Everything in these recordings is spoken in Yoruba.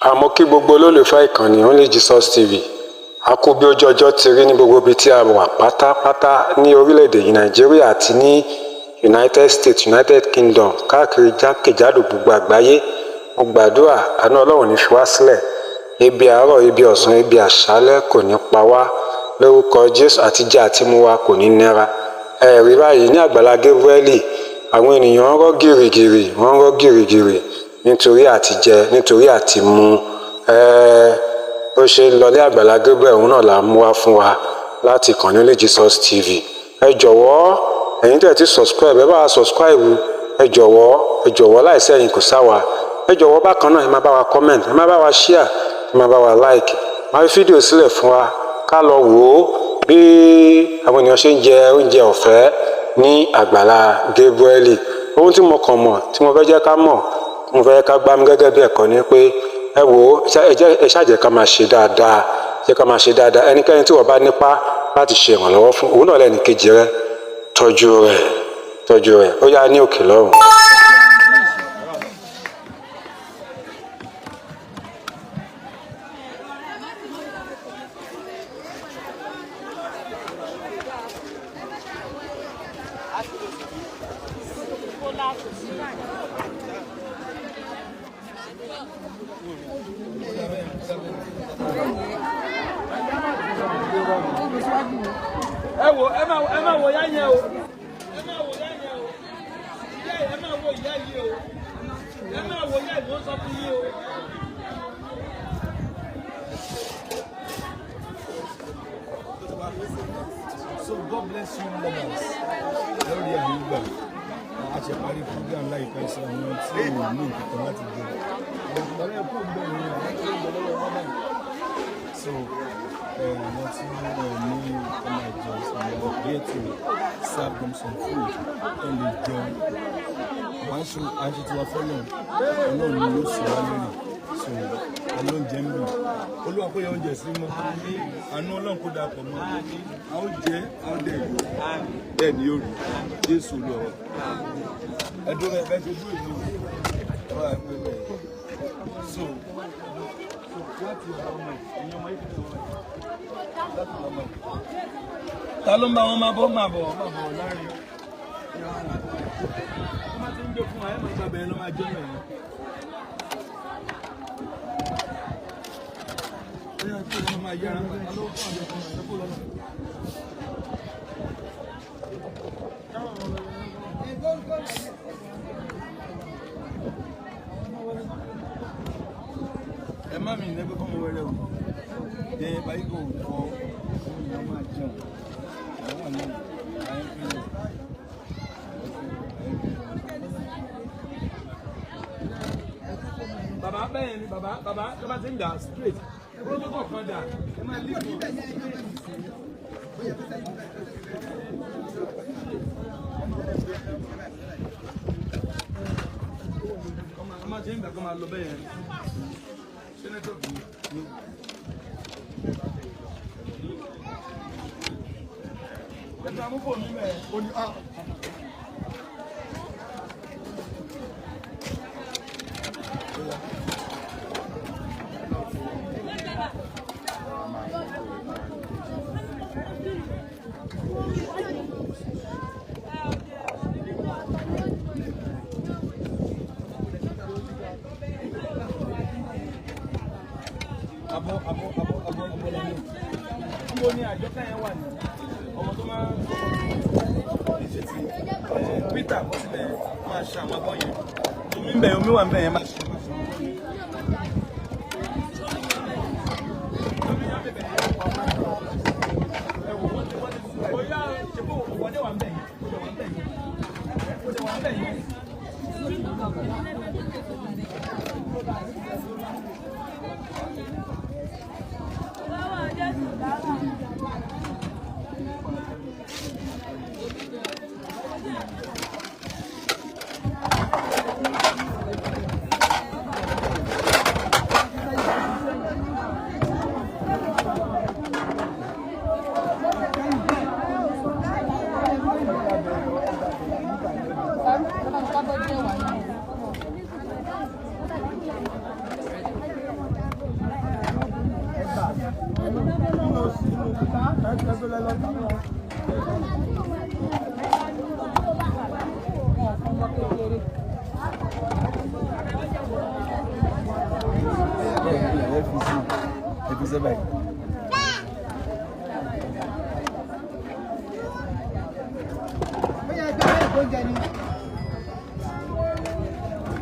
Àmọ́ kí gbogbo olólùfẹ́ ìkànnì Only Jesus TV a kú bí ojú ọjọ́ ti rí ní gbogbo ibi tí a wà pátápátá ní orílẹ̀-èdè Nàìjíríà àti ní United States, United Kingdom, káàkiri jákèjádò gbogbo àgbáyé. Mo gbàdúrà àánú Ọlọ́run ní fi wá sílẹ̀, ebi àárọ̀, ebi ọ̀sán, ebi àṣálẹ́ kò ní pa wá lórúkọ Jésù, àtijẹ àti mu wa kò ní nira. Ẹ̀rí báyìí ní Àgbàlá Gabriel, àwọn ènìyàn ń rọ́ gìrìgìrì, wọ́n ń rọ́ gìrìgìrì nítorí àtijẹ, nítorí àti mu. Bó ṣe ń lọ ní Àgbàlá Gabriel, òun náà là ń mú wá fún wa láti ìkànnì Only Jesus TV. Ẹ jọ̀wọ́, ẹ̀yin tẹ́ ti subscribe, ẹ bá wa subscribe. Ẹ jọ̀wọ́ láìsí ẹ̀yin kò sáwa. Ẹ jọ̀wọ́ bákan náà ẹ máa bá wa comment, ẹ máa bá wa share, ẹ máa bá wa like. Máa fi fídíò sílẹ̀ fún wa ká lọ wò ó bí àwọn ènìyàn ṣe ń jẹ oúnjẹ ọ̀fẹ́ ní Àgbàlá Gabriel. Ohun tí mo kàn mọ̀, tí mo fẹ́ jẹ́ ká mọ̀, mo fẹ́ ká gbámú gẹ́gẹ́ bí ẹ̀kọ́ ni pé ẹ wò ó, ẹ ṣáà jẹ́ ká máa ṣe dáadáa, jẹ́ ká máa ṣe dáadáa. Ẹnikẹ́ni tí wọ́n bá nípa láti ṣe ìrànlọ́wọ́ fún, òun náà lẹ́ni kejì rẹ̀, tọ́jú rẹ̀. Ó yá ní òkè lọ́run. Ẹ máa wò yá yẹn o. Ẹ máa wò yá yẹn o. Ẹ máa wò ìyá yìí o. Ẹ máa wò yá ìlú sọ fún yín o. So God bless you, lovers. Lórí àyígbà, a ṣe parí program láìpẹ́ sí àwọn tí ò ní nǹkan láti gbé. Ọ̀rẹ́ ẹ̀kọ́ bẹ́ẹ̀ ni àwọn tí ó ń bọ̀ lọ́wọ́ báyìí. So, wọ́n ti ní ọmọ ìjọ ìsìnkú here to serve them some food and they jẹun. Wọ́n á ṣe tí wọ́n fẹ́ náà, Ọlọ́run ni yóò sọ wá lórí. So, Ọlọ́run jẹ́ ń bì. Olúwa kó yẹ oúnjẹ sí mọ́. Àánú Ọlọ́run kó dapọ̀ mọ́. Àwọn jẹ́ àwọn dẹ̀ bẹ́ẹ̀ ni yóò rí. Jésù lọ. Ẹ̀dùn rẹ̀ bẹ́ẹ̀ ṣe dúró ìlú. Ọ̀rọ̀ àìpẹ́ bẹ́ẹ̀. So, láti ọmọ ìyọmọ ìfẹ́ ta ló ń bá wọn máa bọ̀ láàrin wọ́n máa ti ń gbé fún wa ẹ̀ máa gbàgbé ẹ̀ ló máa jẹ́ mẹ́rin. Ẹ̀yà tí wọ́n máa yára lọ́wọ́ fún àwọn ọmọ ẹ̀kọ́ lọ́nà. Ẹ má mi ní ẹgbẹ́ kọ́ mọ wẹ́rẹ́ o. Ẹ báyìí kò fọ́ ọmọ máa jẹun. Àwọn àná àyẹ̀kọ́ bàbá bẹ́ẹ̀ ni bàbá tó bá ti ń dà straight. Ẹ bọ́ tó kọ̀ọ̀kan dà. Ẹ máa lé ìlú. Ọmọ àti ń gbà kọ́ máa lọ bẹ́ẹ̀ yẹn. Senator B. Ẹ̀ka amúfò mi mẹ́ o ní a. Níbo ni àjọkẹ́ yẹn wà ní ọmọ tó máa ń ṣe ti Peter kọ́ síbẹ̀ máa ṣe àwọn abọ́ yẹn omi ń bẹ̀ omi wà ń bẹ̀ yẹn máa ṣe.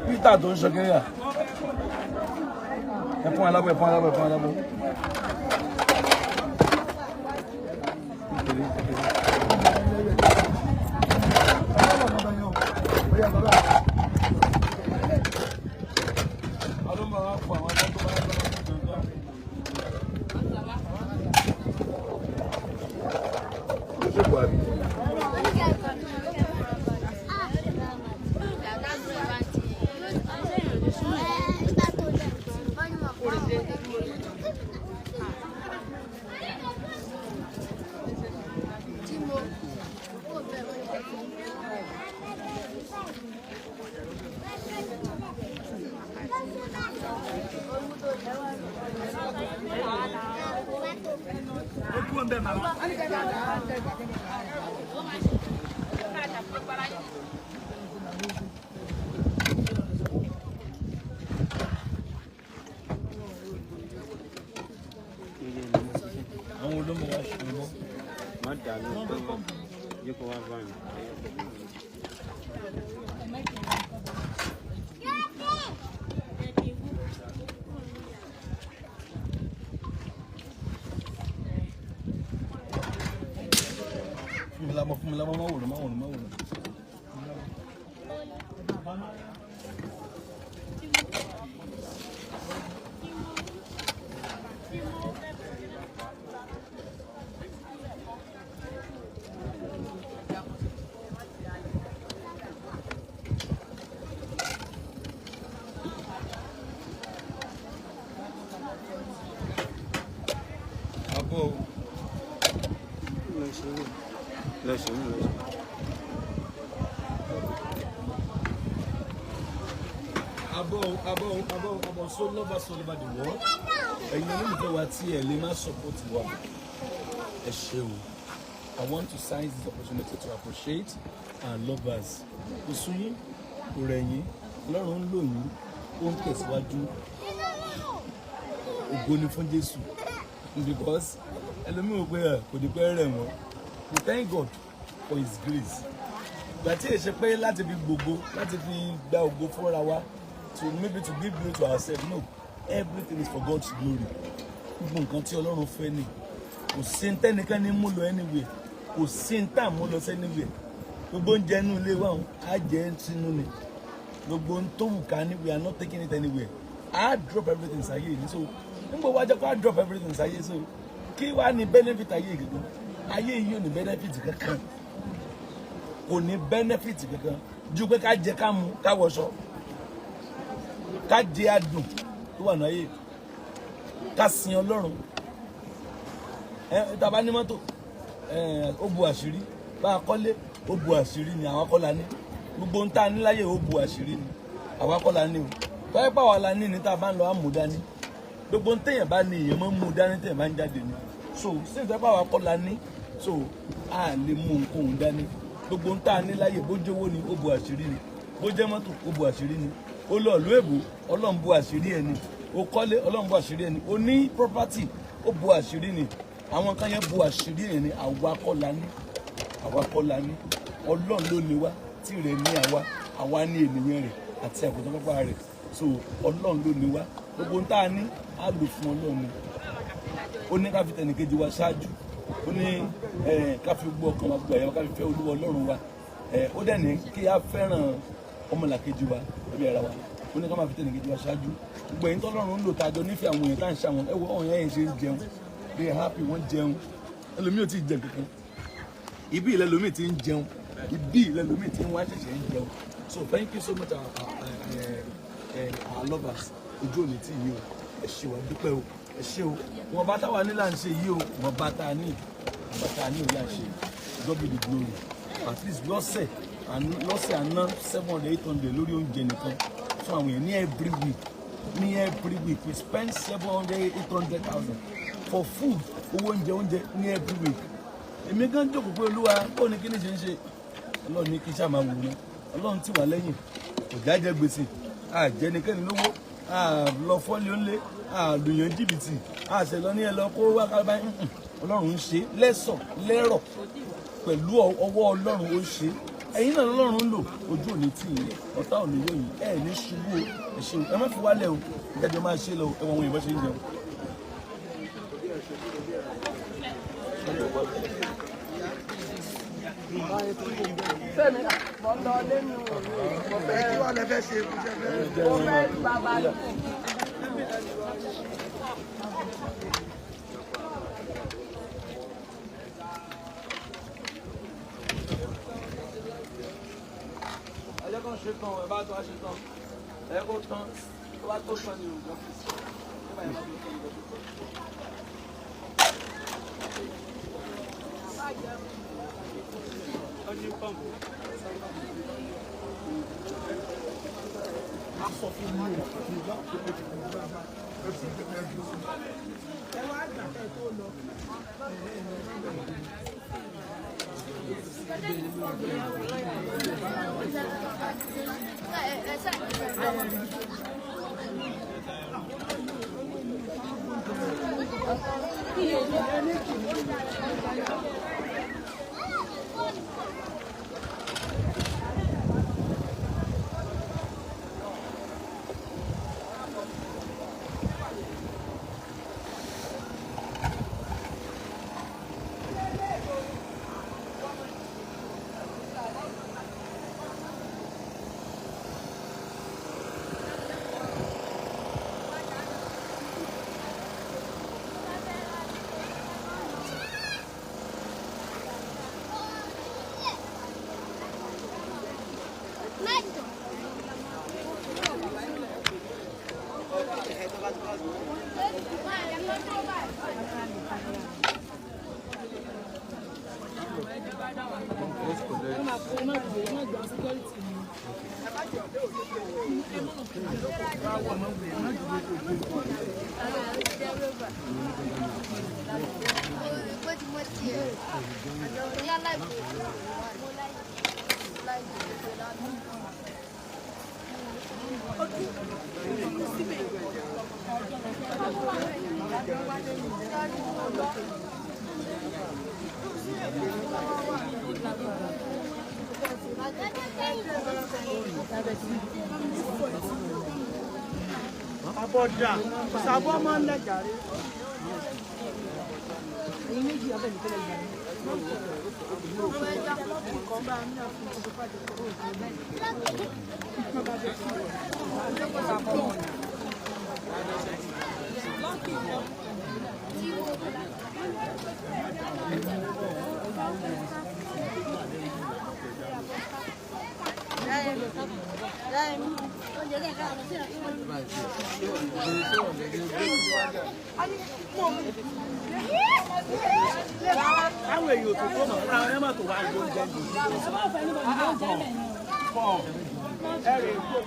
Peter tó ń ṣe kiri à. Ẹ fún alábọ̀, ẹ fún alábọ̀, ẹ fún alábọ̀. Àwọn olómọ wa ṣe mọ́. Má dànù pé yóò kọ́ wá báyìí. Fún mi lámọ́, má wòrán, má wòrán, má wòrán. About so lovers all over the world. And you know what Lima support one. A show. I want to seize this opportunity to appreciate our lovers. Usuyi, Urenyi, Lọ́run lò yín, ó ń tẹ̀síwájú. Ògo ni fún Jésù. Because ẹlòmíì wò pé kò ní pẹ́ rẹ̀ wọ́n. We thank God for His grace. Gbàtí èṣe pé láti fi gbogbo, láti fi gba ògo fúnra wa. To maybe to give glory to ourselves. No, everything is for God's glory. Gbogbo nǹkan tí Ọlọ́run fẹ́ ni. Kò sí ní tẹ́nìkan ní mú lọ anywhere. Kò sí ní tá mú lọ anywhere. Gbogbo oúnjẹ inú ilé wa á jẹ sínú ni. Gbogbo ohun tó wù ká ní we are not taking it anywhere. I drop everything sáyé yìí. So nígbà wá jẹ́ kó I drop everything sáyé. So kí wá ní benefit ayé gẹ́gẹ́? Ayé yìí ò ní benefit kankan. Kò ní benefit kankan. Ju pé ká jẹ ká mu ká wọṣọ. Ká jẹ adùn tó wà náyé, ká sin Ọlọ́run. Tá bá ní mọ́tò, ó bu àṣírí. Bá kọ́lé, ó bu àṣírí ni àwa kọ́ la ní. Gbogbo ohun tá a ní láyé ó bu àṣírí ni àwa kọ́ la ní o. Báyìí pàwọ́ la ní tá a bá ń lọ àmú dání. Gbogbo ohun téèyàn bá ní èèyàn máa ń mú dání téèyàn bá ń jáde ni. So sí ìfẹ́ pàwọ́ kọ́ la ní, so a lè mú nǹkan òun dání. Gbogbo ohun tá a ní láyé bó jẹ́ owó ni ó bu àṣírí ni. Bó jẹ́ mọ́tò ó bu àṣírí ni. Ó lọ ìlú èbó Ọlọ́run bu àṣírí ẹni, ó kọ́lé Ọlọ́run bu àṣírí ẹni, ó ní property ó bu àṣírí ni. Àwọn kan yẹn bu àṣírí ẹni, àwa kọ́ la ní, àwa kọ́ la ní. Ọlọ́run ló ní wá, tí rẹ̀ ní àwa ní ènìyàn rẹ̀ àti àgùntàn pápá rẹ̀. So Ọlọ́run ló ní wá, gbogbo ohun tá a ní á lò fún Ọlọ́run ni. Ó ní ká fi tẹnìkejì wa ṣáájú, ó ní ká fi gbọ́ ọkàn wa gbọ́ ẹ̀yà ká fi fẹ́ Olúwa Ọlọ́run wa. Ó dẹ̀ ní kí á fẹ́ràn ọmọlàkejì wa ẹbí ara wa. Ó ní ká máa fi tẹnìkejì wa ṣáájú. Gbogbo ẹ̀yin tọ́lọ́run ń lò tájọ nífẹ̀ẹ́ àwọn èèyàn tá à ń ṣàwọn ẹ̀wọ̀ ọ̀hún yẹn ṣe ń jẹun. They are happy, wọ́n jẹun. Ẹlòmíì ò tí ì jẹun kankan. Ibi ilẹ̀ lòmíì ti ń jẹun. Ibi ilẹ̀ lòmíì ti ń wá ṣẹ̀ṣẹ̀ ń jẹun. So thank you so much our lovers. Ojú òní tí yìí o. Ẹ ṣé wa dúpẹ́ o. Ẹ ṣé o. Wọ́n bá táwa ní là ń ṣe yìí o. Wọ́n bá tá a ní. Wọ́n bá tá a ní ò yà ṣe. God be the glory. At least lọ́sẹ̀ àná 700-800 lórí oúnjẹ nìkan fún àwọn èèyàn ní every week we spend 700-800,000 for food owó oúnjẹ ní every week èmi gan jókòó pé olúwa ó ní kí ni ṣe ń ṣe ọlọ́run ní kí n ṣáà máa wò ó ọlọ́run tì wá lẹ́yìn kò jájẹ́ gbèsè àjẹnikẹ́ni lówó lọ fọ́lé ńlé lùyàn jìbìtì àṣẹ lọ ní ẹ lọ kó wá kábàá ọlọ́run ń ṣe lẹ́sọ̀ lẹ́rọ̀ pẹ̀lú ọwọ́ ọlọ́run ó ń ṣe ẹ̀yin náà lọ́run ń lò ojú òní tì yín ọ̀tá òní yóò yín ẹ̀ ní ṣubú ẹ̀ ṣe ẹ má fi wálẹ̀ o ìdájọ́ máa ṣe lọ ẹ̀wọ̀n òyìnbó ṣe ń jẹun. Sẹ́mi mo lọ lẹ́nu ọ̀fẹ́ kí wọ́n lè fẹ́ ṣe mo fẹ́ bàbá rẹ̀. Ẹjọ́ kan ṣe tán ẹ bá tó a ṣe tán ẹ kó tán tó bá tó tán ní òògùn ọ́fíìsì ẹ bá yẹn bá tó tán ní òògùn. Abọ́dà sábọ́ máa ń lẹ́jà rí. Èyí méjì abẹ́ nìkan lè gbà mí. Ọmọ ẹja kan bá mi náà fún ọdún pàdé kọ́ àwọn èèyàn tó tó mọ̀ ọ́nà ẹ má tó wá ìlú oúnjẹ jù ẹ̀rẹ̀ ìgbò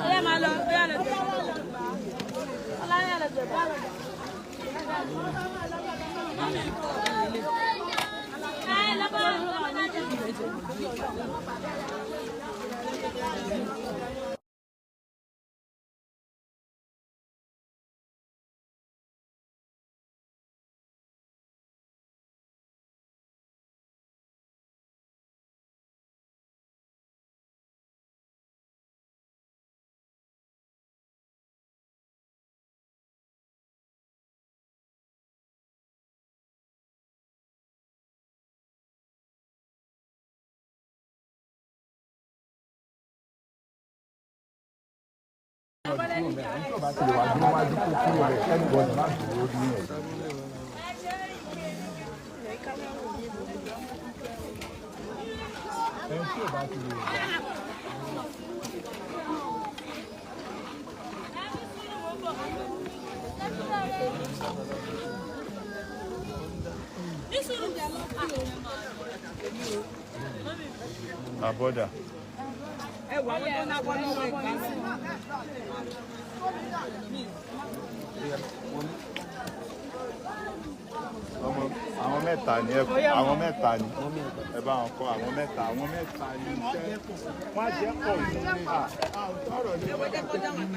Oya máa lọ, oya lọ jẹ. Ọlá yà lọ jẹ bá lọ jẹ. Ẹ lọ́kọ́ lọ́kọ́ náà jẹ. kúrò bẹ́ẹ̀ ẹni tó bá ti lè wá dúró wájú kó kúrò bẹ́ẹ̀ kẹ́ni bọ́ọ̀dù má dúró ní ẹ̀sán. ẹni tí ò bá ti lè wá. Aboda. Àwọn mẹ́ta ni àwọn mẹ́ta ni ẹ bá wọn kọ àwọn mẹ́ta ni iṣẹ́ wọ́n á jẹ́ pọ̀ ní ọ̀rọ̀ ní ọjọ́ kó dáhùn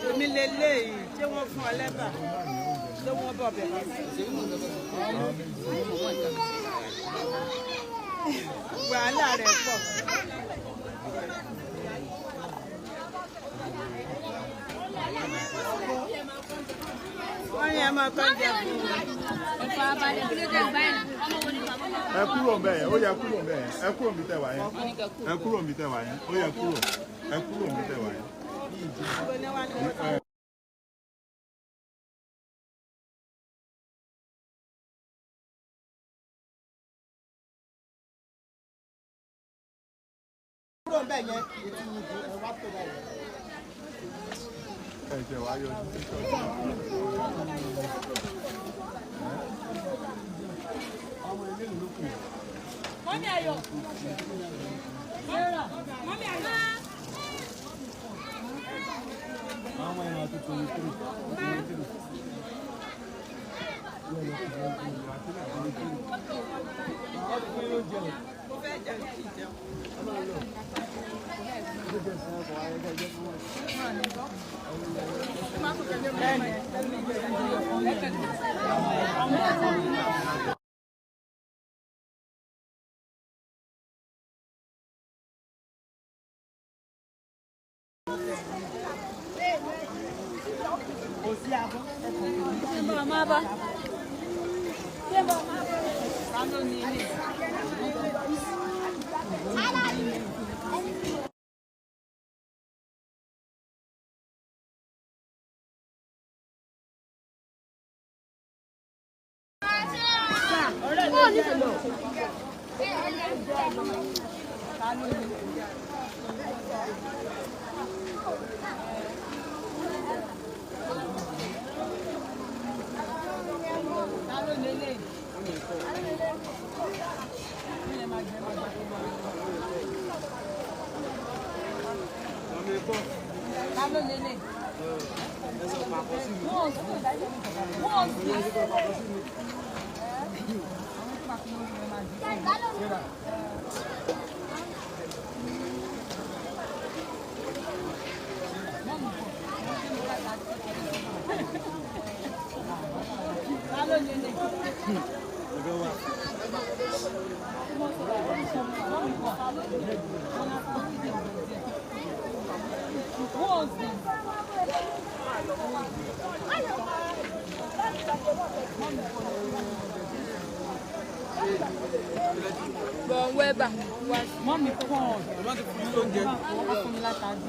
Èmi lélẹ́yìí tí wọ́n fún ọ lẹ́bà tí wọ́n bọ̀ bẹ̀rẹ̀ wàhálà rẹ̀ pọ̀. Wọ́n yẹn máa kọ́ jẹ fún mi. ẹ kúrò ń bẹ̀ yẹn ó yẹ kúrò ń bẹ̀ yẹn ẹ kúrò ń bí tẹ̀ wá yẹn ẹ kúrò ń bí tẹ̀ wá yẹn ó yẹ kúrò ẹ kúrò ń bí tẹ̀ wá yẹn. kúrò ń bẹ̀ yẹn ètò ìdìbò ẹ̀ wá tó báyìí. ẹ̀jẹ̀ wá yọ sí ṣọ́ọ̀ṣì. ọmọ ilé ìlú kù. Mọ́mí Ayọ̀. Mọ́mí Ayọ̀. àwọn èèyàn ti tòun kúrò. Bon, ouais, bah. Moi, mes parents, on va faire la table.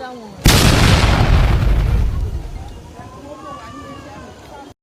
Là,